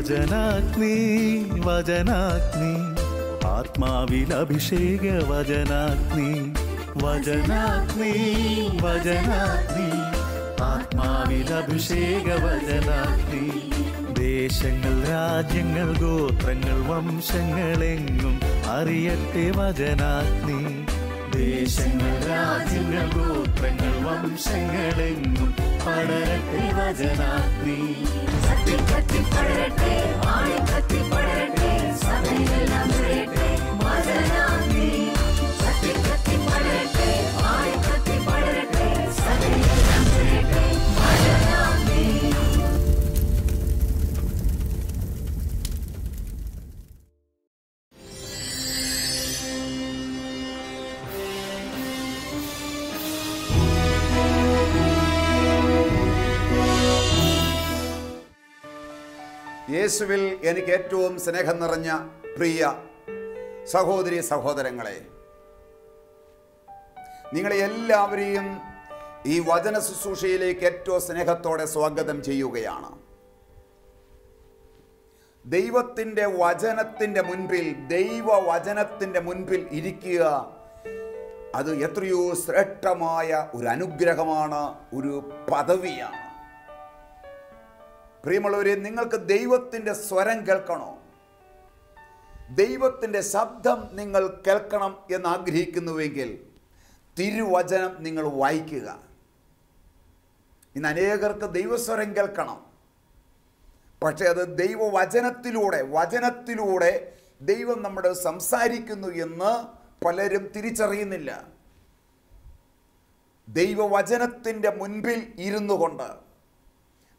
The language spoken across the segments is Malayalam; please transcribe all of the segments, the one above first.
വചനാഗ്നി വചനാഗ്നി ആത്മാവിൽ അഭിഷേക വചനാഗ്നി വചനാഗ്നി വചനാഗ്നി ആത്മാവിൽ അഭിഷേക വചനാഗ്നി ദേശങ്ങൾ രാജ്യങ്ങൾ ഗോത്രങ്ങൾ വംശങ്ങളെങ്ങും അറിയട്ടെ വചനാഗ്നി ദേശങ്ങൾ രാജ്യങ്ങൾ ഗോത്രങ്ങൾ വംശങ്ങളെങ്ങും പടരട്ടെ വചനാഗ്നി പടരട്ടെ പടരട്ടെ സഭയിലെല്ലാം നിറയട്ടെ വചനാഗ്നി പടരട്ടെ പടരട്ടെ സഭയിലെല്ലാം നിറയട്ടെ വചനാഗ്നി. യേശുവിൽ എനിക്ക് ഏറ്റവും സ്നേഹം നിറഞ്ഞ പ്രിയ സഹോദരി സഹോദരങ്ങളെ, നിങ്ങളെ എല്ലാവരെയും ഈ വചന ശുശ്രൂഷയിലേക്ക് ഏറ്റവും സ്നേഹത്തോടെ സ്വാഗതം ചെയ്യുകയാണ്. ദൈവത്തിൻ്റെ വചനത്തിൻ്റെ മുൻപിൽ, ദൈവവചനത്തിൻ്റെ മുൻപിൽ ഇരിക്കുക, അത് എത്രയോ ശ്രേഷ്ഠമായ ഒരു അനുഗ്രഹമാണ്, ഒരു പദവിയാണ്. പ്രിയമുള്ളവരെ, നിങ്ങൾക്ക് ദൈവത്തിൻ്റെ സ്വരം കേൾക്കണോ? ദൈവത്തിൻ്റെ ശബ്ദം നിങ്ങൾ കേൾക്കണം എന്ന് ആഗ്രഹിക്കുന്നുവെങ്കിൽ തിരുവചനം നിങ്ങൾ വായിക്കുക. ഇന്ന് അനേകർക്ക് ദൈവസ്വരം കേൾക്കണം, പക്ഷേ അത് വചനത്തിലൂടെ ദൈവം നമ്മുടെ സംസാരിക്കുന്നു എന്ന് പലരും തിരിച്ചറിയുന്നില്ല. ദൈവവചനത്തിൻ്റെ മുൻപിൽ ഇരുന്നു കൊണ്ട്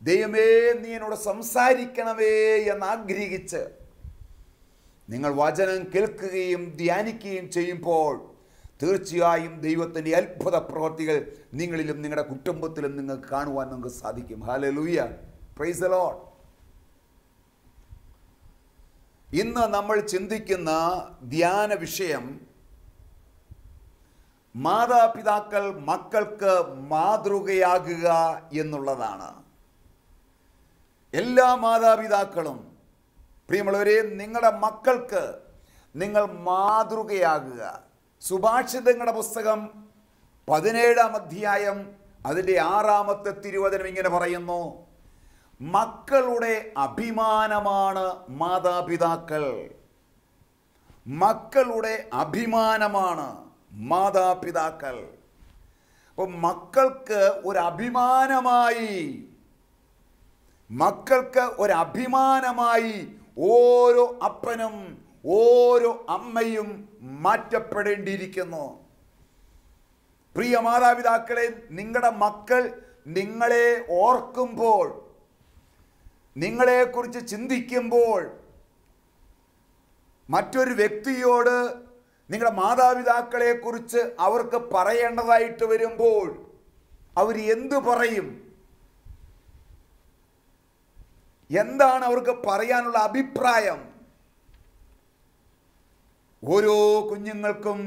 ദൈവമേ നീ എന്നോട് സംസാരിക്കണമേ എന്നാഗ്രഹിച്ച് നിങ്ങൾ വചനം കേൾക്കുകയും ധ്യാനിക്കുകയും ചെയ്യുമ്പോൾ തീർച്ചയായും ദൈവത്തിൻ്റെ അത്ഭുത പ്രവൃത്തികൾ നിങ്ങളിലും നിങ്ങളുടെ കുടുംബത്തിലും നിങ്ങൾക്ക് കാണുവാൻ നിങ്ങൾക്ക് സാധിക്കും. Hallelujah, praise the Lord. ഇന്ന് നമ്മൾ ചിന്തിക്കുന്ന ധ്യാന വിഷയം മാതാപിതാക്കൾ മക്കൾക്ക് മാതൃകയാകുക എന്നുള്ളതാണ്. എല്ലാ മാതാപിതാക്കളും, പ്രിയമുള്ളവരെ, നിങ്ങളുടെ മക്കൾക്ക് നിങ്ങൾ മാതൃകയാകുക. സുഭാഷിതങ്ങളുടെ പുസ്തകം 17-ാം അധ്യായം അതിൻ്റെ 6-ാമത്തെ തിരുവചനം ഇങ്ങനെ പറയുന്നു: മക്കളുടെ അഭിമാനമാണ് മാതാപിതാക്കൾ. മക്കളുടെ അഭിമാനമാണ് മാതാപിതാക്കൾ. അപ്പം മക്കൾക്ക് ഒരഭിമാനമായി ഓരോ അപ്പനും ഓരോ അമ്മയും മാറ്റപ്പെടേണ്ടിയിരിക്കുന്നു. പ്രിയ മാതാപിതാക്കളെ, നിങ്ങളുടെ മക്കൾ നിങ്ങളെ ഓർക്കുമ്പോൾ, നിങ്ങളെക്കുറിച്ച് ചിന്തിക്കുമ്പോൾ, മറ്റൊരു വ്യക്തിയോട് നിങ്ങളുടെ മാതാപിതാക്കളെക്കുറിച്ച് അവർക്ക് പറയേണ്ടതായിട്ട് വരുമ്പോൾ അവർ എന്തു പറയും? എന്താണ് അവർക്ക് പറയാനുള്ള അഭിപ്രായം? ഓരോ കുഞ്ഞുങ്ങൾക്കും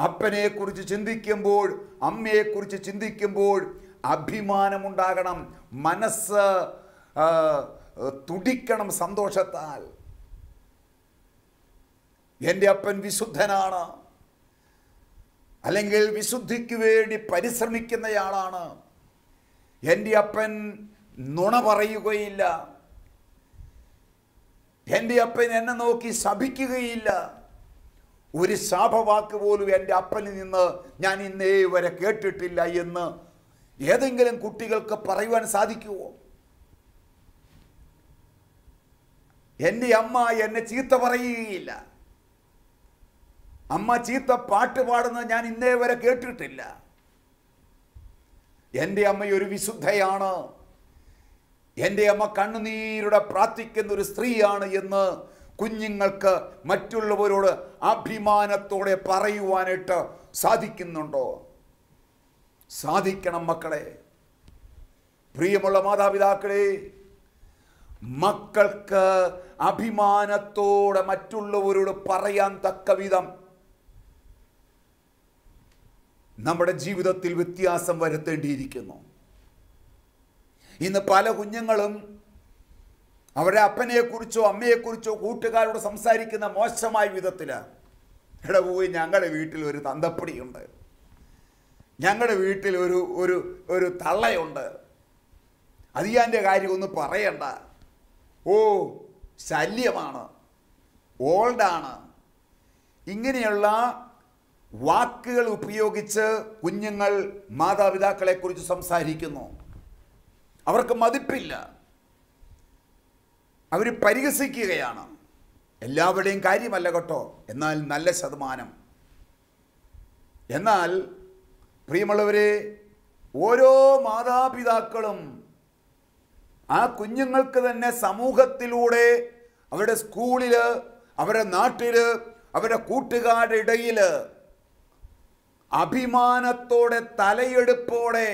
അപ്പനെക്കുറിച്ച് ചിന്തിക്കുമ്പോൾ, അമ്മയെക്കുറിച്ച് ചിന്തിക്കുമ്പോൾ അഭിമാനമുണ്ടാകണം, മനസ്സ് തുടിക്കണം സന്തോഷത്താൽ. എൻ്റെ അപ്പൻ വിശുദ്ധനാണ്, അല്ലെങ്കിൽ വിശുദ്ധിക്ക് വേണ്ടി പരിശ്രമിക്കുന്നയാളാണ്. എൻ്റെ അപ്പൻ നുണ പറയുകയില്ല. എൻ്റെ അപ്പൻ എന്നെ നോക്കി ശപിക്കുകയില്ല. ഒരു ശാപവാക്ക് പോലും എൻ്റെ അപ്പനിൽ നിന്ന് ഞാൻ ഇന്നേ വരെ കേട്ടിട്ടില്ല എന്ന് ഏതെങ്കിലും കുട്ടികൾക്ക് പറയുവാൻ സാധിക്കുമോ? എൻ്റെ അമ്മ എന്നെ ചീത്ത പറയുകയില്ല. അമ്മ ചീത്ത പാട്ട് പാടുന്നത് ഞാൻ ഇന്നേ വരെ കേട്ടിട്ടില്ല. എൻ്റെ അമ്മ ഒരു വിശുദ്ധയാണ്, എൻ്റെ അമ്മ കണ്ണുനീരുടെ പ്രാർത്ഥിക്കുന്ന ഒരു സ്ത്രീയാണ് എന്ന് കുഞ്ഞുങ്ങൾക്ക് മറ്റുള്ളവരോട് അഭിമാനത്തോടെ പറയുവാനായിട്ട് സാധിക്കുന്നുണ്ടോ? സാധിക്കണം മക്കളെ. പ്രിയമുള്ള മാതാപിതാക്കളെ, മക്കൾക്ക് അഭിമാനത്തോടെ മറ്റുള്ളവരോട് പറയാൻ തക്ക വിധം നമ്മുടെ ജീവിതത്തിൽ വ്യത്യാസം വരുത്തേണ്ടിയിരിക്കുന്നു. ഇന്ന് പല കുഞ്ഞുങ്ങളും അവരുടെ അപ്പനെക്കുറിച്ചോ അമ്മയെക്കുറിച്ചോ കൂട്ടുകാരോട് സംസാരിക്കുന്ന മോശമായ വിധത്തിലാണ്. ഇവിടെ പോയി ഞങ്ങളുടെ വീട്ടിൽ ഒരു തന്തപ്പടിയുണ്ട്, ഞങ്ങളുടെ വീട്ടിൽ ഒരു തള്ളയുണ്ട്, അതിയാൻ്റെ കാര്യമൊന്നും പറയണ്ട, ഓ ശല്യമാണ്, ഓൾഡാണ്. ഇങ്ങനെയുള്ള വാക്കുകൾ ഉപയോഗിച്ച് കുഞ്ഞുങ്ങൾ മാതാപിതാക്കളെക്കുറിച്ച് സംസാരിക്കുന്നു. അവർക്ക് മതിപ്പില്ല, അവർ പരിഹസിക്കുകയാണ്. എല്ലാവരുടെയും കാര്യമല്ല കേട്ടോ, എന്നാൽ നല്ല ശതമാനം. എന്നാൽ പ്രിയമുള്ളവരെ, ഓരോ മാതാപിതാക്കളും ആ കുഞ്ഞുങ്ങൾക്ക് തന്നെ സമൂഹത്തിലൂടെ, അവരുടെ സ്കൂളിൽ, അവരുടെ നാട്ടിൽ, അവരുടെ കൂട്ടുകാരുടെ ഇടയിൽ അഭിമാനത്തോടെ, തലയെടുപ്പോടെ,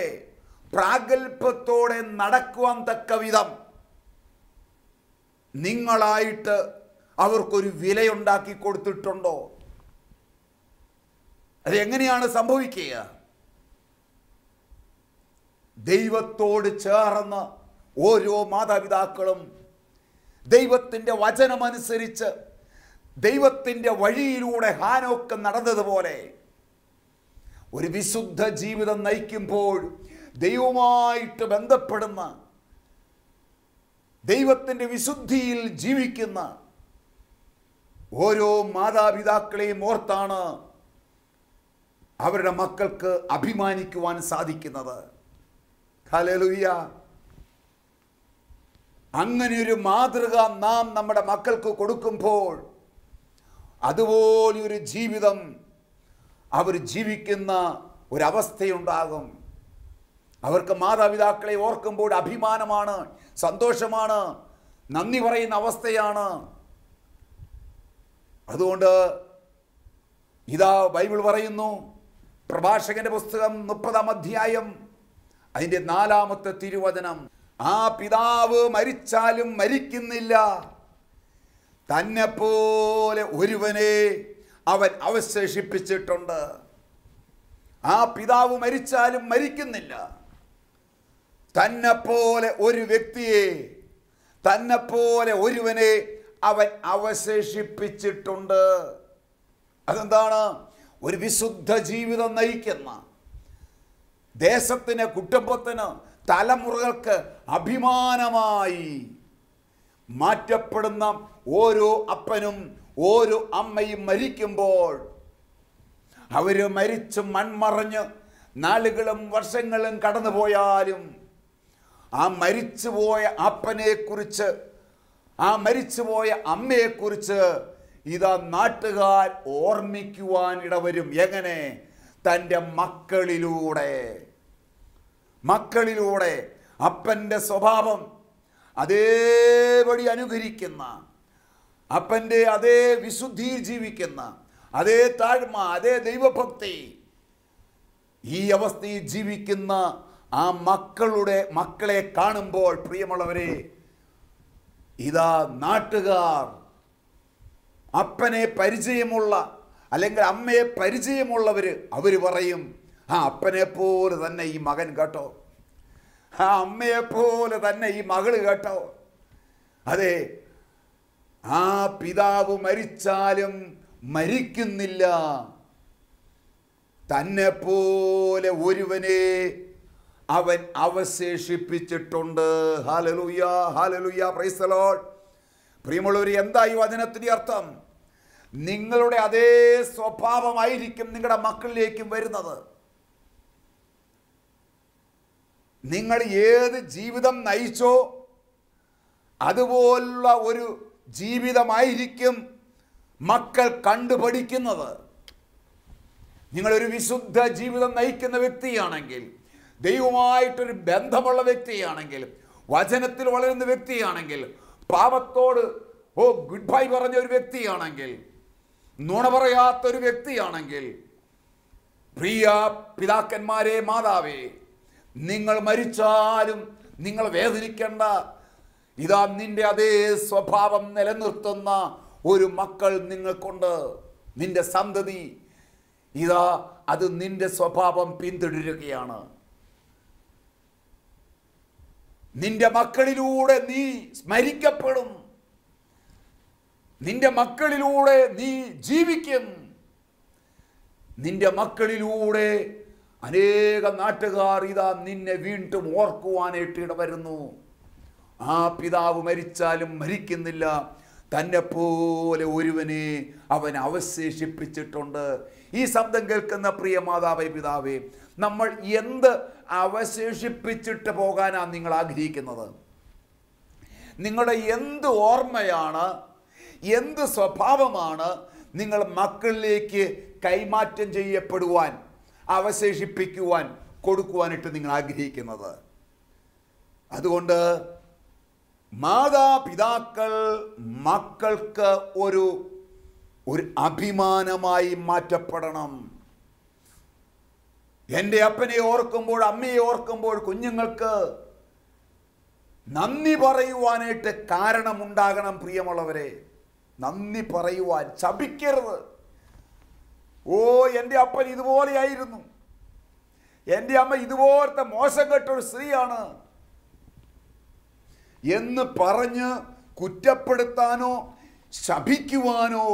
പ്രാഗൽഭ്യത്തോടെ നടക്കുവാൻ തക്ക വിധം നിങ്ങളായിട്ട് അവർക്കൊരു വിലയുണ്ടാക്കി കൊടുത്തിട്ടുണ്ടോ? അതെങ്ങനെയാണ് സംഭവിക്കുക? ദൈവത്തോട് ചേർന്ന് ഓരോ മാതാപിതാക്കളും ദൈവത്തിൻ്റെ വചനമനുസരിച്ച് ദൈവത്തിൻ്റെ വഴിയിലൂടെ ഹാനോക്ക് നടന്നതുപോലെ ഒരു വിശുദ്ധ ജീവിതം നയിക്കുമ്പോൾ ദൈവവുമായിട്ട് ബന്ധപ്പെടുന്ന, ദൈവത്തിൻ്റെ വിശുദ്ധിയിൽ ജീവിക്കുന്ന ഓരോ മാതാപിതാക്കളെയും ഓർത്താണ് അവരുടെ മക്കൾക്ക് അഭിമാനിക്കുവാൻ സാധിക്കുന്നത്. ഹല്ലേലൂയ! അങ്ങനെയൊരു മാതൃക നാം നമ്മുടെ മക്കൾക്ക് കൊടുക്കുമ്പോൾ അതുപോലെയൊരു ജീവിതം അവർ ജീവിക്കുന്ന ഒരവസ്ഥയുണ്ടാകും. അവർക്ക് മാതാപിതാക്കളെ ഓർക്കുമ്പോൾ അഭിമാനമാണ്, സന്തോഷമാണ്, നന്ദി പറയുന്ന അവസ്ഥയാണ്. അതുകൊണ്ട് ഇതാ ബൈബിൾ പറയുന്നു, പ്രഭാഷകന്റെ പുസ്തകം 30-ാം അധ്യായം അതിൻ്റെ 4-ാമത്തെ തിരുവചനം, ആ പിതാവ് മരിച്ചാലും മരിക്കുന്നില്ല, തന്നെ പോലെ ഒരുവനെ അവൻ അവശേഷിപ്പിച്ചിട്ടുണ്ട്. ആ പിതാവ് മരിച്ചാലും മരിക്കുന്നില്ല, തന്നെ പോലെ ഒരു വ്യക്തിയെ, തന്നെ പോലെ ഒരുവനെ അവൻ അവശേഷിപ്പിച്ചിട്ടുണ്ട്. അതെന്താണ്? ഒരു വിശുദ്ധ ജീവിതം നയിക്കുന്ന, ദേശത്തിന്, കുടുംബത്തിന്, തലമുറകൾക്ക് അഭിമാനമായി മാറ്റപ്പെടുന്ന ഓരോ അപ്പനും ഓരോ അമ്മയും മരിക്കുമ്പോൾ, അവർ മരിച്ച് മൺമറഞ്ഞ് നാളുകളും വർഷങ്ങളും കടന്നുപോയാലും ആ മരിച്ചുപോയ അപ്പനെക്കുറിച്ച്, ആ മരിച്ചുപോയ അമ്മയെക്കുറിച്ച് ഇതാ നാട്ടുകാർ ഓർമ്മിക്കുവാൻ ഇടവരും. എങ്ങനെ? തൻ്റെ മക്കളിലൂടെ അപ്പൻ്റെ സ്വഭാവം അതേപടി അനുകരിക്കുന്ന, അപ്പൻ്റെ അതേ വിശുദ്ധിയിൽ ജീവിക്കുന്ന, അതേ താഴ്മ, അതേ ദൈവഭക്തി, ഈ അവസ്ഥയിൽ ജീവിക്കുന്ന ആ മക്കളെ കാണുമ്പോൾ പ്രിയമുള്ളവരെ, ഇതാ നാട്ടുകാർ അപ്പനെ പരിചയമുള്ള അല്ലെങ്കിൽ അമ്മയെ പരിചയമുള്ളവർ അവർ പറയും, ആ അപ്പനെ പോലെ തന്നെ ഈ മകൻ കേട്ടോ, ആ അമ്മയെ പോലെ തന്നെ ഈ മകള് കേട്ടോ. അതെ, ആ പിതാവ് മരിച്ചാലും മരിക്കുന്നില്ല, തന്നെ പോലെ ഒരുവനെ അവൻ അവശേഷിപ്പിച്ചിട്ടുണ്ട്. Hallelujah, hallelujah, praise the Lord. പ്രിയമുള്ളവരെ, എന്താ ഈ വചനത്തിന്റെ അർത്ഥം? നിങ്ങളുടെ അതേ സ്വഭാവമായിരിക്കും നിങ്ങളുടെ മക്കളിലേക്കും വരുന്നത്. നിങ്ങൾ ഏത് ജീവിതം നയിച്ചോ അതുപോലുള്ള ഒരു ജീവിതമായിരിക്കും മക്കൾ കണ്ടുപഠിക്കുന്നത്. നിങ്ങളൊരു വിശുദ്ധ ജീവിതം നയിക്കുന്ന വ്യക്തിയാണെങ്കിൽ, ദൈവമായിട്ടൊരു ബന്ധമുള്ള വ്യക്തിയാണെങ്കിൽ, വചനത്തിൽ വളരുന്ന വ്യക്തിയാണെങ്കിൽ, പാപത്തോട് ഗുഡ് ബൈ പറഞ്ഞ ഒരു വ്യക്തിയാണെങ്കിൽ, നുണ പറയാത്തൊരു വ്യക്തിയാണെങ്കിൽ, പ്രിയ പിതാക്കന്മാരെ, മാതാവേ, നിങ്ങൾ മരിച്ചാലും നിങ്ങൾ വേദനിക്കേണ്ട. ഇതാ നിന്റെ അതേ സ്വഭാവം നിലനിർത്തുന്ന ഒരു മക്കൾ നിങ്ങൾക്കുണ്ട്. നിന്റെ സന്തതി ഇതാ അത് നിന്റെ സ്വഭാവം പിന്തുടരുകയാണ്. നിന്റെ മക്കളിലൂടെ നീ സ്മരിക്കപ്പെടും. നിന്റെ മക്കളിലൂടെ നീ ജീവിക്കും. നിന്റെ മക്കളിലൂടെ അനേക നാട്ടുകാർ ഇതാ നിന്നെ വീണ്ടും ഓർക്കുവാനായിട്ട് ഇടവരുന്നു. ആ പിതാവ് മരിച്ചാലും മരിക്കുന്നില്ല, തന്നെ പോലെ ഒരുവനെ അവൻ അവശേഷിപ്പിച്ചിട്ടുണ്ട്. ഈ ശബ്ദം കേൾക്കുന്ന പ്രിയ മാതാവേ, പിതാവേ, നമ്മൾ എന്ത് അവശേഷിപ്പിച്ചിട്ട് പോകാനാണ് നിങ്ങൾ ആഗ്രഹിക്കുന്നത്? നിങ്ങളുടെ എന്ത് ഓർമ്മയാണ്, എന്ത് സ്വഭാവമാണ് നിങ്ങൾ മക്കളിലേക്ക് കൈമാറ്റം ചെയ്യപ്പെടുവാൻ, അവശേഷിപ്പിക്കുവാൻ, കൊടുക്കുവാനായിട്ട് നിങ്ങൾ ആഗ്രഹിക്കുന്നത്? അതുകൊണ്ട് മാതാപിതാക്കൾ മക്കൾക്ക് ഒരു അഭിമാനമായി മാറ്റപ്പെടണം. എൻ്റെ അപ്പനെ ഓർക്കുമ്പോൾ, അമ്മയെ ഓർക്കുമ്പോൾ കുഞ്ഞുങ്ങൾക്ക് നന്ദി പറയുവാനായിട്ട് കാരണമുണ്ടാകണം. പ്രിയമുള്ളവരെ, നന്ദി പറയുവാൻ. ശപിക്കരുത്. ഓ, എൻ്റെ അപ്പൻ ഇതുപോലെയായിരുന്നു, എൻ്റെ അമ്മ ഇതുപോലത്തെ മോശം കെട്ടൊരു സ്ത്രീയാണ് എന്ന് പറഞ്ഞ് കുറ്റപ്പെടുത്താനോ ശപിക്കുവാനോ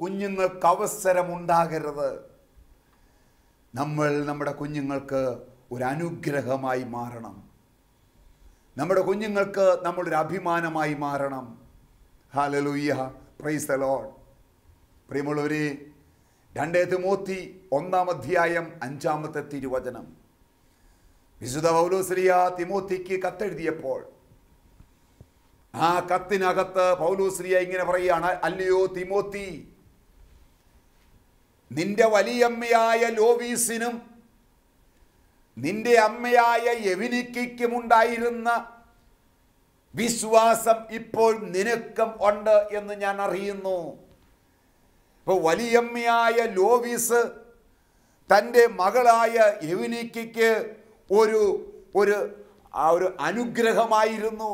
കുഞ്ഞുങ്ങൾക്ക് അവസരമുണ്ടാകരുത്. നമ്മൾ നമ്മുടെ കുഞ്ഞുങ്ങൾക്ക് ഒരു അനുഗ്രഹമായി മാറണം. നമ്മുടെ കുഞ്ഞുങ്ങൾക്ക് നമ്മളൊരു അഭിമാനമായി മാറണം. Hallelujah, praise the Lord. പ്രിയമുള്ളവരെ, 2 തിമോത്തി 1 അധ്യായം 5 തിരുവചനം. വിശുദ്ധ പൗലോസ്ലീഹ തിമോത്തിക്ക് കത്തെഴുതിയപ്പോൾ ആ കത്തിനകത്ത് പൗലോസ്ലീഹ ഇങ്ങനെ പറയുകയാണ്: അല്ലയോ തിമോത്തി, നിന്റെ വലിയമ്മയായ ലോവീസിനും നിന്റെ അമ്മയായ യവനിക്കയ്ക്കും ഉണ്ടായിരുന്ന വിശ്വാസം ഇപ്പോൾ നിനക്കും ഉണ്ട് എന്ന് ഞാൻ അറിയുന്നു. ഇപ്പോൾ വലിയമ്മയായ ലോവീസ് തൻ്റെ മകളായ യവനിക്കയ്ക്ക് ഒരു അനുഗ്രഹമായിരുന്നു.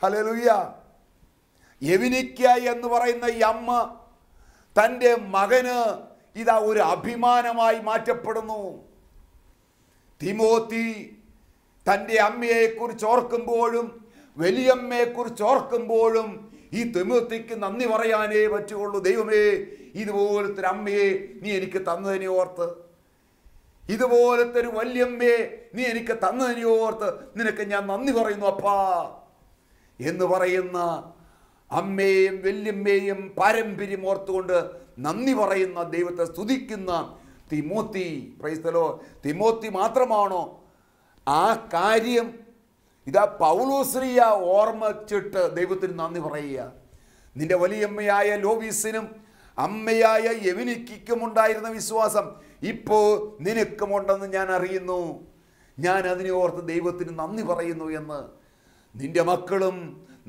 ഹല്ലേലൂയ. യവനിക്ക എന്ന് പറയുന്ന ഈ അമ്മ തൻ്റെ മകന് ഇതാ ഒരു അഭിമാനമായി മാറ്റപ്പെടുന്നു. തിമോത്തി തൻ്റെ അമ്മയെക്കുറിച്ച് ഓർക്കുമ്പോഴും വലിയമ്മയെക്കുറിച്ച് ഓർക്കുമ്പോഴും ഈ തിമോത്തിക്ക് നന്ദി പറയാനേ പറ്റുള്ളൂ. ദൈവമേ, ഇതുപോലത്തെ ഒരു അമ്മയെ നീ എനിക്ക് തന്നതിനെ ഓർത്ത്, ഇതുപോലത്തെ ഒരു വല്യമ്മയെ നീ എനിക്ക് തന്നതിനെ ഓർത്ത് നിനക്ക് ഞാൻ നന്ദി പറയുന്നു അപ്പാ എന്ന് പറയുന്ന അമ്മയെയും വല്യമ്മയെയും പാരമ്പര്യം ഓർത്തുകൊണ്ട് നന്ദി പറയുന്ന, ദൈവത്തെ സ്തുതിക്കുന്ന Timothy. Price the Lord. Timothy മാത്രമാണോ ആ കാര്യം ഇതാ പൗലോസ്ലീഹ ഓർമ്മിച്ചിട്ട് ദൈവത്തിന് നന്ദി പറയുക? നിന്റെ വലിയമ്മയായ ലോവീസിനും അമ്മയായ യവനിക്കയ്ക്കും ഉണ്ടായിരുന്ന വിശ്വാസം ഇപ്പോൾ നിനക്കുമുണ്ടെന്ന് ഞാൻ അറിയുന്നു. ഞാൻ അതിനെ ഓർത്ത് ദൈവത്തിന് നന്ദി പറയുന്നു എന്ന് നിന്റെ മക്കളും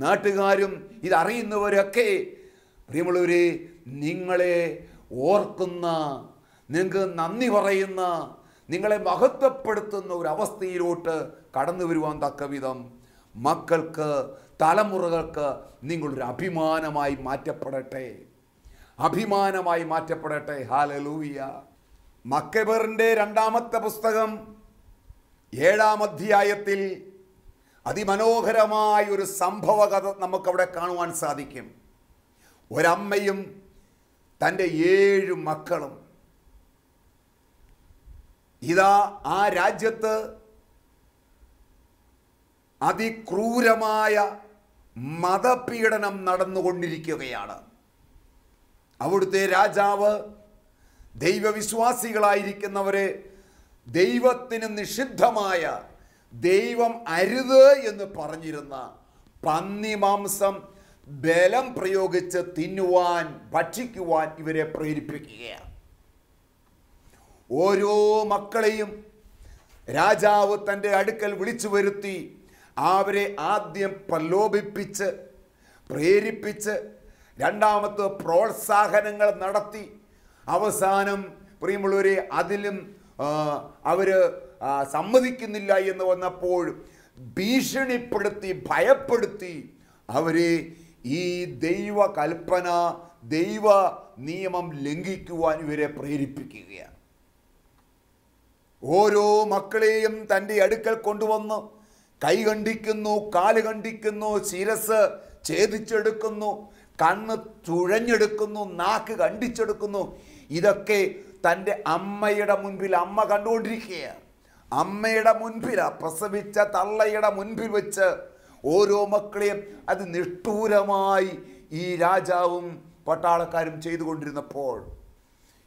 നാട്ടുകാരും ഇതറിയുന്നവരൊക്കെ പ്രിയമുള്ളവരെ നിങ്ങളെ ഓർക്കുന്ന, നിങ്ങൾക്ക് നന്ദി പറയുന്ന, നിങ്ങളെ മഹത്വപ്പെടുത്തുന്ന ഒരു അവസ്ഥയിലോട്ട് കടന്നു വരുവാൻ തക്ക വിധം മക്കൾക്ക്, തലമുറകൾക്ക് നിങ്ങളൊരു അഭിമാനമായി മാറ്റപ്പെടട്ടെ, അഭിമാനമായി മാറ്റപ്പെടട്ടെ. ഹല്ലേലൂയ. മക്കബറിൻ്റെ 2-ാമത്തെ പുസ്തകം 7-ാം അധ്യായത്തിൽ അതിമനോഹരമായ ഒരു സംഭവ കഥ നമുക്കവിടെ കാണുവാൻ സാധിക്കും. ഒരമ്മയും തൻ്റെ 7 മക്കളും ഇതാ ആ രാജ്യത്ത് അതിക്രൂരമായ മതപീഡനം നടന്നുകൊണ്ടിരിക്കുകയാണ്. അവിടുത്തെ രാജാവ് ദൈവവിശ്വാസികളായിരിക്കുന്നവരെ ദൈവത്തിന് നിഷിദ്ധമായ, ദൈവം അരുത് എന്ന് പറഞ്ഞിരുന്ന പന്നിമാംസം ബലം പ്രയോഗിച്ച് തിന്നുവാൻ, ഭക്ഷിക്കുവാൻ ഇവരെ പ്രേരിപ്പിക്കുകയാണ്. ഓരോ മക്കളെയും രാജാവ് തൻ്റെ അടുക്കൽ വിളിച്ചു വരുത്തി അവരെ ആദ്യം പ്രലോഭിപ്പിച്ച്, പ്രേരിപ്പിച്ച്, രണ്ടാമത്തെ പ്രോത്സാഹനങ്ങൾ നടത്തി, അവസാനം പ്രിയമുള്ളവരെ അതിലും അവർ സമ്മതിക്കുന്നില്ല എന്ന് വന്നപ്പോൾ ഭീഷണിപ്പെടുത്തി, ഭയപ്പെടുത്തി അവരെ ഈ ദൈവ കൽപ്പന, ദൈവ നിയമം ലംഘിക്കുവാൻ ഇവരെ പ്രേരിപ്പിക്കുകയാണ്. ഓരോ മക്കളെയും തൻ്റെ അടുക്കൽ കൊണ്ടുവന്ന് കൈ കണ്ടിക്കുന്നു, കാല് കണ്ടിക്കുന്നു, ശിരസ് ഛേദിച്ചെടുക്കുന്നു, കണ്ണ് തുഴഞ്ഞെടുക്കുന്നു, നാക്ക് കണ്ടിച്ചെടുക്കുന്നു. ഇതൊക്കെ തൻ്റെ അമ്മയുടെ മുൻപിൽ അമ്മ കണ്ടുകൊണ്ടിരിക്കുകയാണ്. അമ്മയുടെ മുൻപിലാണ്, പ്രസവിച്ച തള്ളയുടെ മുൻപിൽ വെച്ച് ഓരോ മക്കളെയും അത് നിഷ്ഠൂരമായി ഈ രാജാവും പട്ടാളക്കാരും ചെയ്തുകൊണ്ടിരുന്നപ്പോൾ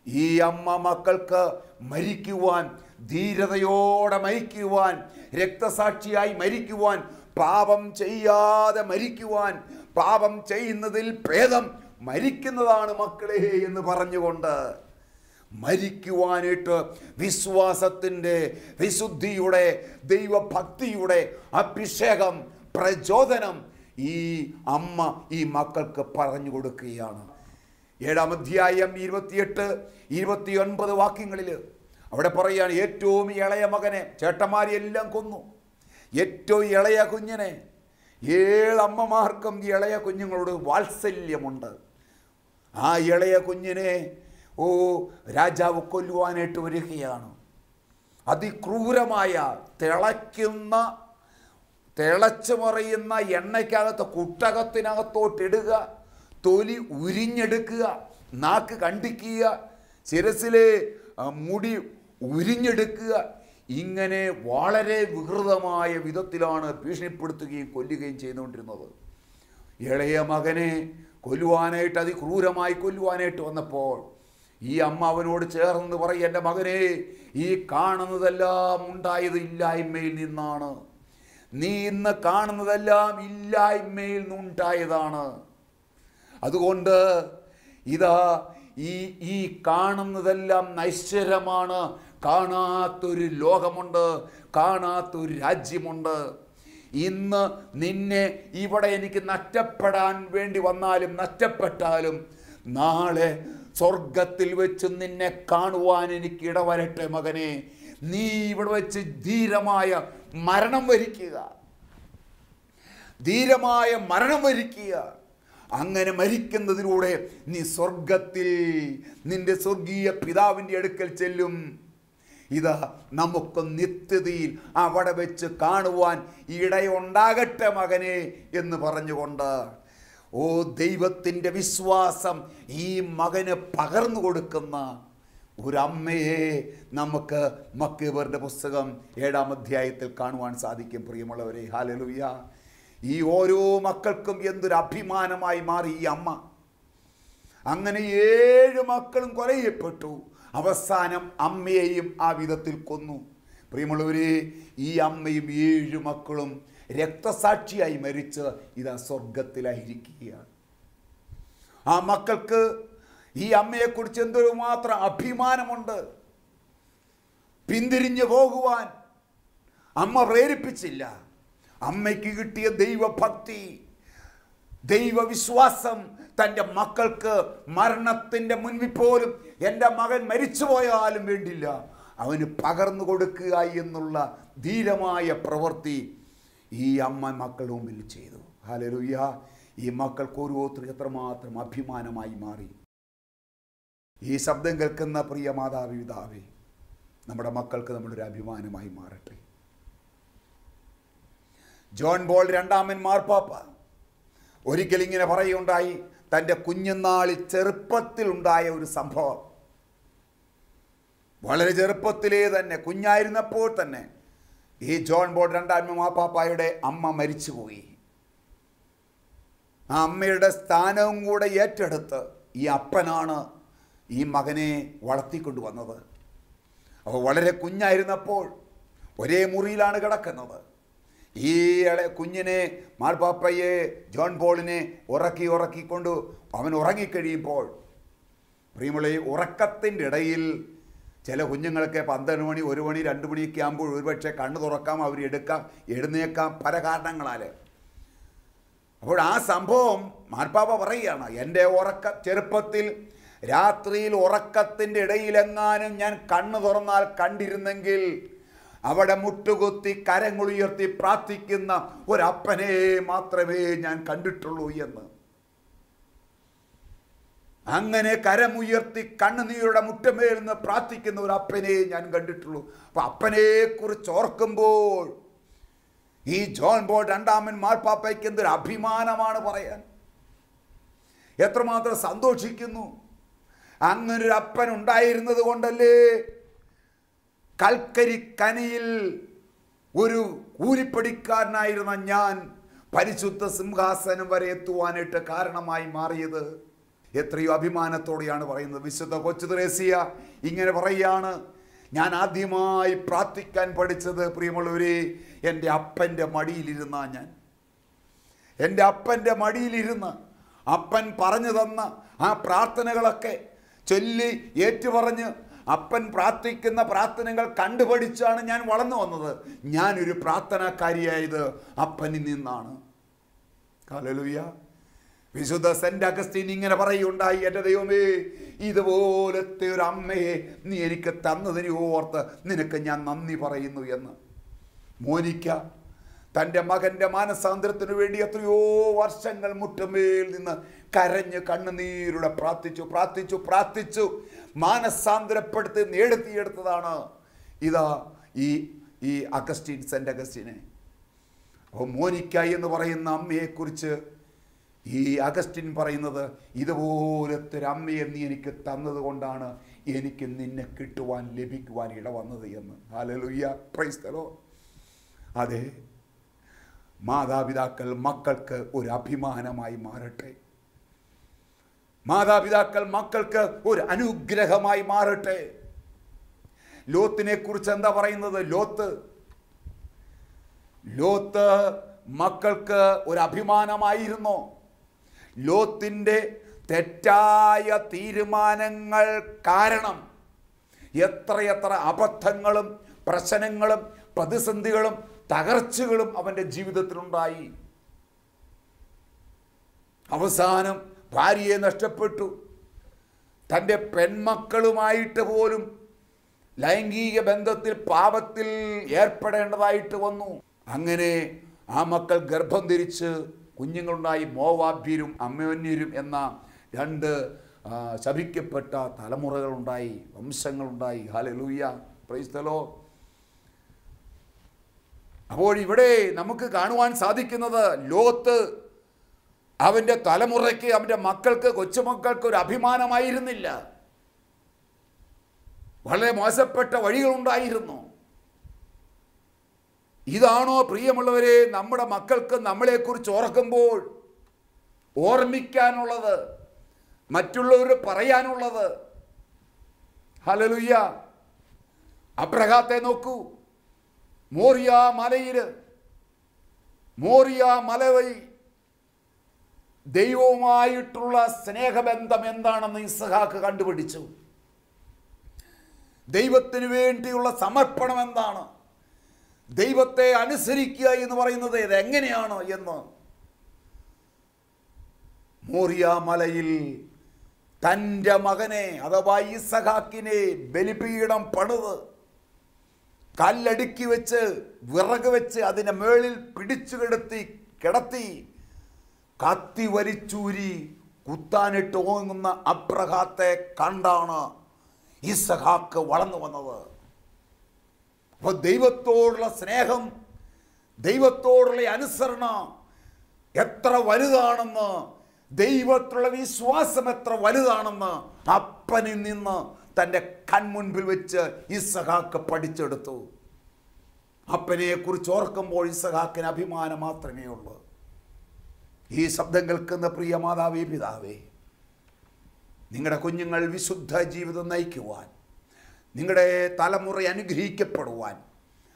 ഈ അമ്മ മക്കൾക്ക് മരിക്കുവാൻ, ധീരതയോടെ മരിക്കുവാൻ, രക്തസാക്ഷിയായി മരിക്കുവാൻ, പാപം ചെയ്യാതെ മരിക്കുവാൻ, പാപം ചെയ്യുന്നതിൽ ഭേദം മരിക്കുന്നതാണ് മക്കളെ എന്ന് പറഞ്ഞുകൊണ്ട് മരിക്കുവാനായിട്ട് വിശ്വാസത്തിൻ്റെ, വിശുദ്ധിയുടെ, ദൈവഭക്തിയുടെ അഭിഷേകം, പ്രചോദനം ഈ അമ്മ ഈ മക്കൾക്ക് പറഞ്ഞു കൊടുക്കുകയാണ്. 7-ാം അധ്യായം 28-29 വാക്യങ്ങളിൽ അവിടെ പറയുകയാണ്, ഏറ്റവും ഇളയ മകനെ ചേട്ടന്മാരെല്ലാം കൊന്നു. ഏറ്റവും ഇളയ കുഞ്ഞിനെ, 7 അമ്മമാർക്കും ഇളയ കുഞ്ഞുങ്ങളോട് വാത്സല്യമുണ്ട്. ആ ഇളയ കുഞ്ഞിനെ രാജാവ് കൊല്ലുവാനായിട്ട് വരികയാണ്. അതിക്രൂരമായ തിളച്ചു മറിയുന്ന എണ്ണയ്ക്കകത്ത് കുട്ടകത്തിനകത്തോട്ടിടുക, തൊലി ഉരിഞ്ഞെടുക്കുക, നാക്ക് കണ്ടിക്കുക, ശിരസിലെ മുടി ഉരിഞ്ഞെടുക്കുക. ഇങ്ങനെ വളരെ വികൃതമായ വിധത്തിലാണ് ഭീഷണിപ്പെടുത്തുകയും കൊല്ലുകയും ചെയ്തുകൊണ്ടിരുന്നത്. ഇളയ മകനെ കൊല്ലുവാനായിട്ട്, അതിക്രൂരമായി കൊല്ലുവാനായിട്ട് വന്നപ്പോൾ ഈ അമ്മ അവനോട് ചേർന്ന് പറയും, എൻ്റെ മകനെ, ഈ കാണുന്നതെല്ലാം ഉണ്ടായത് ഇല്ലായ്മയിൽ നിന്നാണ്. നീ ഇന്ന് കാണുന്നതെല്ലാം ഇല്ലായ്മയിൽ നിന്നുണ്ടായതാണ്. അതുകൊണ്ട് ഇതാ ഈ കാണുന്നതെല്ലാം നശ്വരമാണ്. കാണാത്തൊരു ലോകമുണ്ട്, കാണാത്തൊരു രാജ്യമുണ്ട്. ഇന്ന് നിന്നെ ഇവിടെ എനിക്ക് നഷ്ടപ്പെടാൻ വേണ്ടി വന്നാലും നഷ്ടപ്പെട്ടാലും നാളെ സ്വർഗത്തിൽ വെച്ച് നിന്നെ കാണുവാൻ എനിക്ക് ഇടവരട്ടെ മകനെ. നീ ഇവിടെ വെച്ച് ധീരമായ മരണം വരിക്കുക, ധീരമായ മരണം വരിക്കുക. അങ്ങനെ മരിക്കുന്നതിലൂടെ നീ സ്വർഗത്തിൽ നിന്റെ സ്വർഗീയ പിതാവിൻ്റെ അടുക്കൽ ചെല്ലും. ഇതാ നമുക്ക് നിത്യതയിൽ അവിടെ വെച്ച് കാണുവാൻ ഇടയുണ്ടാകട്ടെ മകനെ എന്ന് പറഞ്ഞുകൊണ്ട് ദൈവത്തിൻ്റെ വിശ്വാസം ഈ മകന് പകർന്നു കൊടുക്കുന്ന ഒരമ്മയെ നമുക്ക് മക്കബേരുടെ പുസ്തകം 7-ാം അധ്യായത്തിൽ കാണുവാൻ സാധിക്കും. പ്രിയമുള്ളവരെ, ഹല്ലേലൂയ. ഈ ഓരോ മക്കൾക്കും എന്തൊരു അഭിമാനമായി മാറി ഈ അമ്മ. അങ്ങനെ 7 മക്കളും കൊല ചെയ്യപ്പെട്ടു. അവസാനം അമ്മയെയും ആ വിധത്തിൽ കൊന്നു. പ്രിയമുള്ളവരെ, ഈ അമ്മയും 7 മക്കളും രക്തസാക്ഷിയായി മരിച്ച് ഇതാ സ്വർഗത്തിലായിരിക്കുകയാണ്. ആ മക്കൾക്ക് ഈ അമ്മയെക്കുറിച്ച് എന്തൊരു മാത്രം അഭിമാനമുണ്ട്. പിന്തിരിഞ്ഞു പോകുവാൻ അമ്മ പ്രേരിപ്പിച്ചില്ല. അമ്മയ്ക്ക് കിട്ടിയ ദൈവഭക്തി, ദൈവവിശ്വാസം തൻ്റെ മക്കൾക്ക് മരണത്തിൻ്റെ മുൻപിൽ പോലും എൻ്റെ മകൻ മരിച്ചുപോയാലും വേണ്ടില്ല, അവന് പകർന്നു കൊടുക്കുക എന്നുള്ള ധീരമായ പ്രവൃത്തി ഈ അമ്മ മക്കളുടെ മുമ്പിൽ ചെയ്തു. ഹല്ലേലൂയ. ഈ മക്കൾക്ക് ഓരോരുത്തരും എത്രമാത്രം അഭിമാനമായി മാറി. ഈ ശബ്ദം കേൾക്കുന്ന പ്രിയ മാതാപിതാവേ, നമ്മുടെ മക്കൾക്ക് നമ്മളൊരു അഭിമാനമായി മാറട്ടെ. ജോൺ പോൾ രണ്ടാമൻ മാർപ്പാപ്പ ഒരിക്കൽ ഇങ്ങനെ പറയുകയുണ്ടായി, തൻ്റെ കുഞ്ഞുനാളിൽ ചെറുപ്പത്തിലുണ്ടായ ഒരു സംഭവം. വളരെ ചെറുപ്പത്തിലേ തന്നെ, കുഞ്ഞായിരുന്നപ്പോൾ തന്നെ ഈ ജോൺ പോൾ രണ്ടാമൻ മാർപ്പാപ്പായുടെ അമ്മ മരിച്ചുപോയി. ആ അമ്മയുടെ സ്ഥാനവും കൂടെ ഏറ്റെടുത്ത് ഈ അപ്പനാണ് ഈ മകനെ വളർത്തിക്കൊണ്ടുവന്നത്. അപ്പോൾ വളരെ കുഞ്ഞായിരുന്നപ്പോൾ ഒരേ മുറിയിലാണ് കിടക്കുന്നത്. ഈ കുഞ്ഞിനെ, മാർപ്പാപ്പയെ, ജോൺ പോളിനെ ഉറക്കിക്കൊണ്ട് അവൻ ഉറങ്ങിക്കഴിയുമ്പോൾ, പ്രിയമുള്ള ഉറക്കത്തിൻ്റെ ഇടയിൽ ചില കുഞ്ഞുങ്ങൾക്ക് 12 മണി, 1 മണി, 2 മണിയൊക്കെ ആകുമ്പോൾ ഒരുപക്ഷെ കണ്ണ് തുറക്കാം, അവർ എഴുന്നേക്കാം, പല കാരണങ്ങളാൽ. അപ്പോൾ ആ സംഭവം മാർപ്പാപ്പ പറയുകയാണ്, എൻ്റെ ചെറുപ്പത്തിൽ രാത്രിയിൽ ഉറക്കത്തിൻ്റെ ഇടയിലെങ്ങാനും ഞാൻ കണ്ണ് തുറന്നാൽ കണ്ടിരുന്നെങ്കിൽ അവിടെ മുട്ടുകുത്തി കരങ്ങളുയർത്തി പ്രാർത്ഥിക്കുന്ന ഒരപ്പനെ മാത്രമേ ഞാൻ കണ്ടിട്ടുള്ളൂ എന്ന്. അങ്ങനെ കരമുയർത്തി കണ്ണുനീരുടെ മുറ്റമേൽ നിന്ന് പ്രാർത്ഥിക്കുന്ന ഒരു അപ്പനെ ഞാൻ കണ്ടിട്ടുള്ളൂ. അപ്പൊ അപ്പനെ കുറിച്ച് ഓർക്കുമ്പോൾ ഈ ജോൺ പോൾ രണ്ടാമൻ മാർപ്പാപ്പയ്ക്ക് എന്തൊരു അഭിമാനമാണ് പറയാൻ. എത്രമാത്രം സന്തോഷിക്കുന്നു. അങ്ങനൊരു അപ്പൻ ഉണ്ടായിരുന്നത് കൊണ്ടല്ലേ കൽക്കരി കനിയിൽ ഒരു കൂലിപ്പടിക്കാരനായിരുന്ന ഞാൻ പരിശുദ്ധ സിംഹാസനം വരെ എത്തുവാനായിട്ട് കാരണമായി മാറിയത്. എത്രയോ അഭിമാനത്തോടെയാണ് പറയുന്നത്. വിശുദ്ധ കൊച്ചു ത്രേസ്യ ഇങ്ങനെ പറയാണ്, ഞാൻ ആദ്യമായി പ്രാർത്ഥിക്കാൻ പഠിച്ചത് പ്രിയമുള്ളവരെ എൻ്റെ അപ്പൻ്റെ മടിയിലിരുന്ന എൻ്റെ അപ്പൻ്റെ മടിയിലിരുന്ന് അപ്പൻ പറഞ്ഞു തന്ന ആ പ്രാർത്ഥനകളൊക്കെ ചൊല്ലി ഏറ്റുപറഞ്ഞ് അപ്പൻ പ്രാർത്ഥിക്കുന്ന പ്രാർത്ഥനകൾ കണ്ടുപഠിച്ചാണ് ഞാൻ വളർന്നു വന്നത്. ഞാനൊരു പ്രാർത്ഥനാക്കാരിയായത് അപ്പനിൽ നിന്നാണ്. ഹല്ലേലൂയ. വിശുദ്ധ സെന്റ് അഗസ്റ്റിൻ ഇങ്ങനെ പറയുണ്ടായി, എൻ്റെ ദൈവമേ, ഇതുപോലത്തെ ഒരു അമ്മയെ നീ എനിക്ക് തന്നതിനെ ഓർത്ത് നിനക്ക് ഞാൻ നന്ദി പറയുന്നു എന്ന്. മോനിക്ക തൻ്റെ മകൻ്റെ മാനസാന്തരത്തിനു വേണ്ടി എത്രയോ വർഷങ്ങൾ മുറ്റമേൽ നിന്ന് കരഞ്ഞ് കണ്ണുനീരുടെ പ്രാർത്ഥിച്ചു മാനസാന്തരപ്പെടുത്തി നേടുത്തിയെടുത്തതാണ് ഇതാ ഈ അഗസ്റ്റിൻ, സെന്റ് അഗസ്റ്റിനെ. അപ്പോൾ മോനിക്ക എന്ന് പറയുന്ന അമ്മയെക്കുറിച്ച് ഈ അഗസ്റ്റിൻ പറയുന്നത്, ഇതുപോലത്തെ ഒരു അമ്മയെ നീ എനിക്ക് തന്നത് കൊണ്ടാണ് എനിക്ക് നിന്നെ ലഭിക്കുവാൻ ഇടവന്നത് എന്ന്. Hallelujah, praise the Lord. അതെ, മാതാപിതാക്കൾ മക്കൾക്ക് ഒരു അഭിമാനമായി മാറട്ടെ. മാതാപിതാക്കൾ മക്കൾക്ക് ഒരു അനുഗ്രഹമായി മാറട്ടെ. ലോത്തിനെ കുറിച്ച് എന്താ പറയുന്നത്? ലോത്ത് മക്കൾക്ക് ഒരു അഭിമാനമായിരുന്നു. ലോത്തിന്റെ തെറ്റായ തീരുമാനങ്ങൾ കാരണം എത്രയെത്ര അബദ്ധങ്ങളും പ്രശ്നങ്ങളും പ്രതിസന്ധികളും തകർച്ചകളും അവൻ്റെ ജീവിതത്തിലുണ്ടായി. അവസാനം ഭാര്യയെ നഷ്ടപ്പെട്ടു. തൻ്റെ പെൺമക്കളുമായിട്ട് പോലും ലൈംഗിക ബന്ധത്തിൽ പാപത്തിൽ ഏർപ്പെടേണ്ടതായിട്ട് വന്നു. അങ്ങനെ ആ മക്കൾ ഗർഭം ധരിച്ച് കുഞ്ഞുങ്ങളുണ്ടായി. മോവാബ്യരും അമ്മോന്യരും എന്ന രണ്ട് ശപിക്കപ്പെട്ട തലമുറകളുണ്ടായി, വംശങ്ങളുണ്ടായി. Hallelujah, praise the Lord. അപ്പോൾ ഇവിടെ നമുക്ക് കാണുവാൻ സാധിക്കുന്നത്, ലോത്ത് അവൻ്റെ തലമുറയ്ക്ക്, അവൻ്റെ മക്കൾക്ക്, കൊച്ചുമക്കൾക്ക് ഒരു അഭിമാനമായിരുന്നില്ല. വളരെ മോശപ്പെട്ട വഴികളുണ്ടായിരുന്നു. ഇതാണോ പ്രിയമുള്ളവരെ നമ്മുടെ മക്കൾക്ക് നമ്മളെക്കുറിച്ച് ഓർക്കുമ്പോൾ ഓർമ്മിക്കാനുള്ളത്, മറ്റുള്ളവർ പറയാനുള്ളത്? ഹല്ലേലൂയ. അബ്രഹാത്തെ നോക്കൂ. മോറിയ മല വഴി ദൈവവുമായിട്ടുള്ള സ്നേഹബന്ധം എന്താണെന്ന് ഇസ്ഹാക്ക് കണ്ടുപിടിച്ചു. ദൈവത്തിന് വേണ്ടിയുള്ള സമർപ്പണം എന്താണ്, ദൈവത്തെ അനുസരിക്കുക എന്ന് പറയുന്നത് ഇതെങ്ങനെയാണ് എന്ന് മോറിയ മലയിൽ തൻ്റെ മകനെ അഥവാ ഇസ്ഹാക്കിനെ ബലിപീഠം പണിത് കല്ലടുക്കി വെച്ച് വിറക് വെച്ച് അതിൻ്റെ മേളിൽ പിടിച്ചു കിടത്തി കത്തി വലിച്ചൂരി കുത്താനിട്ട് ഓങ്ങുന്ന അബ്രഹാത്തെ കണ്ടാണ് ഇസ്ഹാക്ക് വളർന്നു വന്നത്. അപ്പോൾ ദൈവത്തോടുള്ള സ്നേഹം, ദൈവത്തോടുള്ള അനുസരണം എത്ര വലുതാണെന്ന്, ദൈവത്തിലുള്ള വിശ്വാസം എത്ര വലുതാണെന്ന് അപ്പനിൽ നിന്ന് തൻ്റെ കൺമുൻപിൽ വെച്ച് ഇസ്ഹാക്ക് പഠിച്ചെടുത്തു. അപ്പനെ കുറിച്ച് ഓർക്കുമ്പോൾ ഇസ്ഹാക്കിന് അഭിമാനം മാത്രമേ ഉള്ളൂ. ഈ ശബ്ദം കേൾക്കുന്ന പ്രിയ മാതാവേ, പിതാവേ, നിങ്ങളുടെ കുഞ്ഞുങ്ങൾ വിശുദ്ധ ജീവിതം നയിക്കുവാൻ, നിങ്ങളുടെ തലമുറ അനുഗ്രഹിക്കപ്പെടുവാൻ,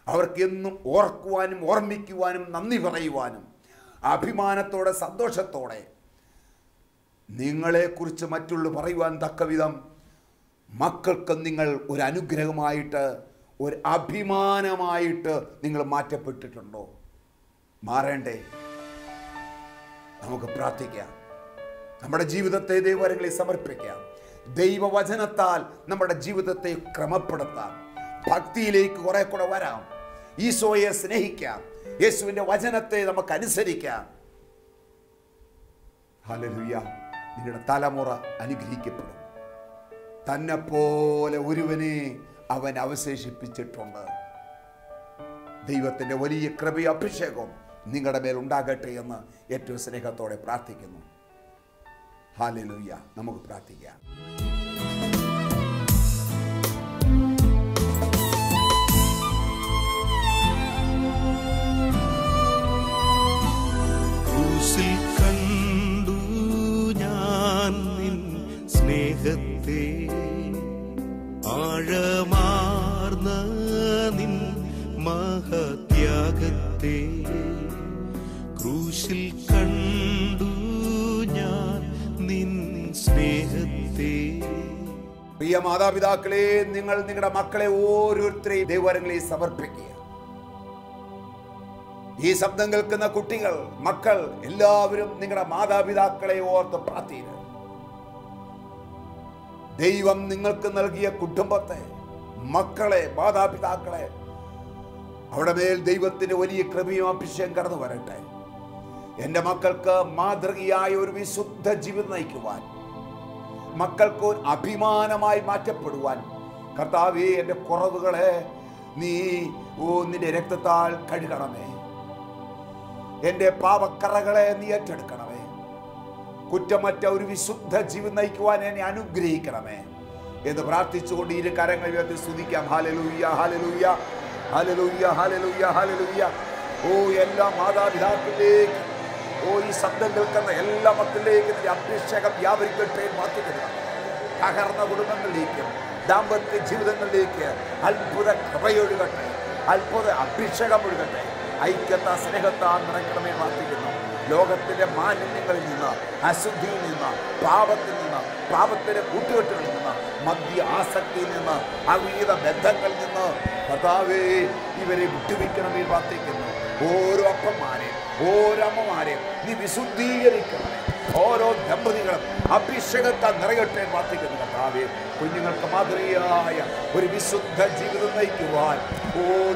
അവർക്ക് എന്നും ഓർക്കുവാനും ഓർമ്മിക്കുവാനും നന്ദി പറയുവാനും അഭിമാനത്തോടെ സന്തോഷത്തോടെ നിങ്ങളെക്കുറിച്ച് മറ്റുള്ളവർ പറയുവാൻ തക്കവിധം മക്കൾക്ക് നിങ്ങൾ ഒരു അനുഗ്രഹമായിട്ട്, ഒരു അഭിമാനമായിട്ട് നിങ്ങൾ മാറ്റപ്പെട്ടിട്ടുണ്ടോ? മാറേണ്ടേ? നമുക്ക് പ്രാർത്ഥിക്കാം. നമ്മുടെ ജീവിതത്തെ ദൈവകരങ്ങളിൽ സമർപ്പിക്കാം. ദൈവവചനത്താൽ നമ്മുടെ ജീവിതത്തെ ക്രമപ്പെടുത്താം. ഭക്തിയിലേക്ക് കുറെ കൂടെ വരാം. ഈശോയെ സ്നേഹിക്കാം. യേശുവിൻ്റെ വചനത്തെ നമുക്ക് അനുസരിക്കാം. ഹല്ലേലൂയ. നിങ്ങളുടെ തലമുറ അനുഗ്രഹിക്കപ്പെടും. തന്നെ പോലെ ഒരുവനെ അവൻ അവശേഷിപ്പിച്ചിട്ടുണ്ട്. ദൈവത്തിൻ്റെ വലിയ കൃപയും അഭിഷേകവും നിങ്ങളുടെ മേൽ ഉണ്ടാകട്ടെ എന്ന് ഏറ്റവും സ്നേഹത്തോടെ പ്രാർത്ഥിക്കുന്നു. ഹല്ലേലൂയ. നമുക്ക് പ്രാർത്ഥിക്കാം. ക്രൂശിൽ കണ്ടു ഞാൻ നിൻ സ്നേഹത്തെ, ആഴമാർന്ന നിൻ മഹത്യാഗത്തെ. ക്രൂശിൽ കണ്ടു ഞാൻ നിൻ സ്നേഹത്തെ. പ്രിയ മാതാപിതാക്കളെ, നിങ്ങൾ നിങ്ങളുടെ മക്കളെ ഓരോരുത്തരെയും ദൈവകരങ്ങളിൽ സമർപ്പിക്കുക. ഈ ശബ്ദം കേൾക്കുന്ന കുട്ടികൾ, മക്കൾ എല്ലാവരും നിങ്ങളുടെ മാതാപിതാക്കളെ ഓർത്ത് പ്രാർത്ഥിക്കുക. ദൈവം നിങ്ങൾക്ക് നൽകിയ കുടുംബത്തെ, മക്കളെ, മാതാപിതാക്കളെ, അവിടെ മേൽ ദൈവത്തിന് വലിയ കൃപയും അഭിഷേകം കടന്നു വരട്ടെ. എൻ്റെ മക്കൾക്ക് മാതൃകയായ ഒരു വിശുദ്ധ ജീവിതം നയിക്കുവാൻ, മക്കൾക്ക് അഭിമാനമായി മാറ്റപ്പെടുവാൻ കർത്താവേ, എൻ്റെ കുറവുകളെ നീ നിന്റെ രക്തത്താൽ കഴുകണമേ. എൻ്റെ പാപക്കറകളെ നീ ഏറ്റെടുക്കണമേ. കുറ്റമറ്റ ഒരു വിശുദ്ധ ജീവിതം നയിക്കുവാൻ എന്നെ അനുഗ്രഹിക്കണമേ എന്ന് പ്രാർത്ഥിച്ചുകൊണ്ട് ഇരു കരങ്ങൾ ഉയർത്തി സ്തുതിക്കാം. Hallelujah, hallelujah, hallelujah, hallelujah, hallelujah. ഓ എല്ലാ മാതാപിതാക്കളിലേക്ക്, ഈ ശബ്ദം കേൾക്കുന്ന എല്ലാ മക്കളിലേക്കും നിന്റെ അഭിഷേകം വ്യാപരിക്കട്ടെ. പ്രാർത്ഥിക്കുന്നു. തകർന്ന കുടുംബങ്ങളിലേക്കും ദാമ്പത്യ ജീവിതങ്ങളിലേക്ക് അത്ഭുത കൃപയൊഴുകട്ടെ, അത്ഭുത അഭിഷേകം ഒഴുകട്ടെ. ഐക്യത സ്നേഹത്താൽ നിറയ്ക്കണമേ പ്രാർത്ഥിക്കുന്നു. ലോകത്തിന്റെ മാലിന്യങ്ങളിൽ നിന്ന്, അശുദ്ധിയിൽ നിന്ന്, പാപത്തിൽ നിന്ന്, പാപത്തിന്റെ കൂട്ടുകെട്ടുകളിൽ നിന്ന്, മദ്യ ആസക്തിയിൽ നിന്ന്, അവിഹിത ബന്ധങ്ങളിൽ നിന്ന് കർത്താവേ ഇവരെ വിട്ടുവയ്ക്കണമേ പ്രാർത്ഥിക്കുന്നു. ഓരോ അപ്പന്മാരെയും ഓരോ അമ്മമാരെയും നീ വിശുദ്ധീകരിക്കണമേ. ഓരോ ദമ്പതികളും അഭിഷേകത്താൽ നിറയട്ടെ പ്രാർത്ഥിക്കുന്നു. കർത്താവേ, കുഞ്ഞുങ്ങൾക്ക് മാതൃകയായ ഒരു വിശുദ്ധ ജീവിതം നയിക്കുവാൻ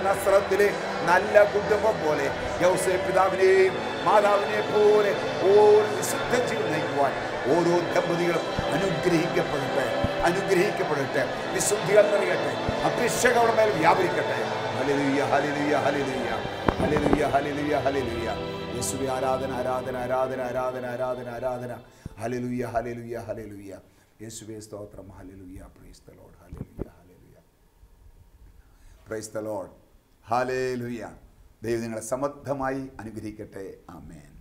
നസ്രത്തിലെ നല്ല കുടുംബം പോലെ യൗസേപ്പ് പിതാവിനെയും മാതാവിനെ പോലെ ഒരു വിശുദ്ധ ജീവിതം നയിക്കുവാൻ ഓരോ ദമ്പതികളും അനുഗ്രഹിക്കപ്പെടട്ടെ, അനുഗ്രഹിക്കപ്പെടട്ടെ. വിശുദ്ധികൾ നിറയട്ടെ, അഭിഷേകം അവിടെ മേൽ വ്യാപരിക്കട്ടെ. Hallelujah, hallelujah, hallelujah, hallelujah, hallelujah, hallelujah. യേശുവേ, ആരാധന, ആരാധന, ആരാധന, ആരാധന, ആരാധന, ആരാധന. Hallelujah, hallelujah, hallelujah. യേശുവേ സ്തോത്രം. Hallelujah. Praise the Lord. Hallelujah, hallelujah. Praise the Lord. Hallelujah. ദൈവം നിങ്ങളെ സമൃദ്ധമായി അനുഗ്രഹിക്കട്ടെ. ആമേൻ.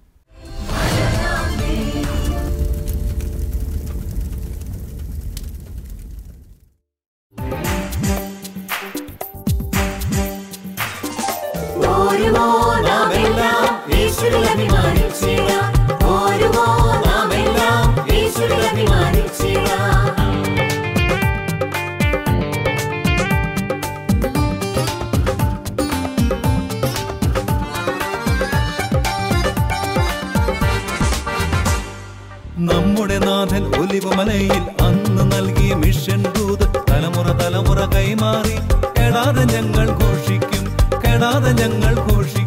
നമ്മുടെ നാഥൻ ഒലിവുമലയിൽ അന്ന് നൽകിയ മിഷൻ ദൂത് തലമുറ തലമുറ കൈമാറി കെടാതെ ഞങ്ങൾ ഘോഷിക്കും, കെടാതെ ഞങ്ങൾ ഘോഷിക്കും.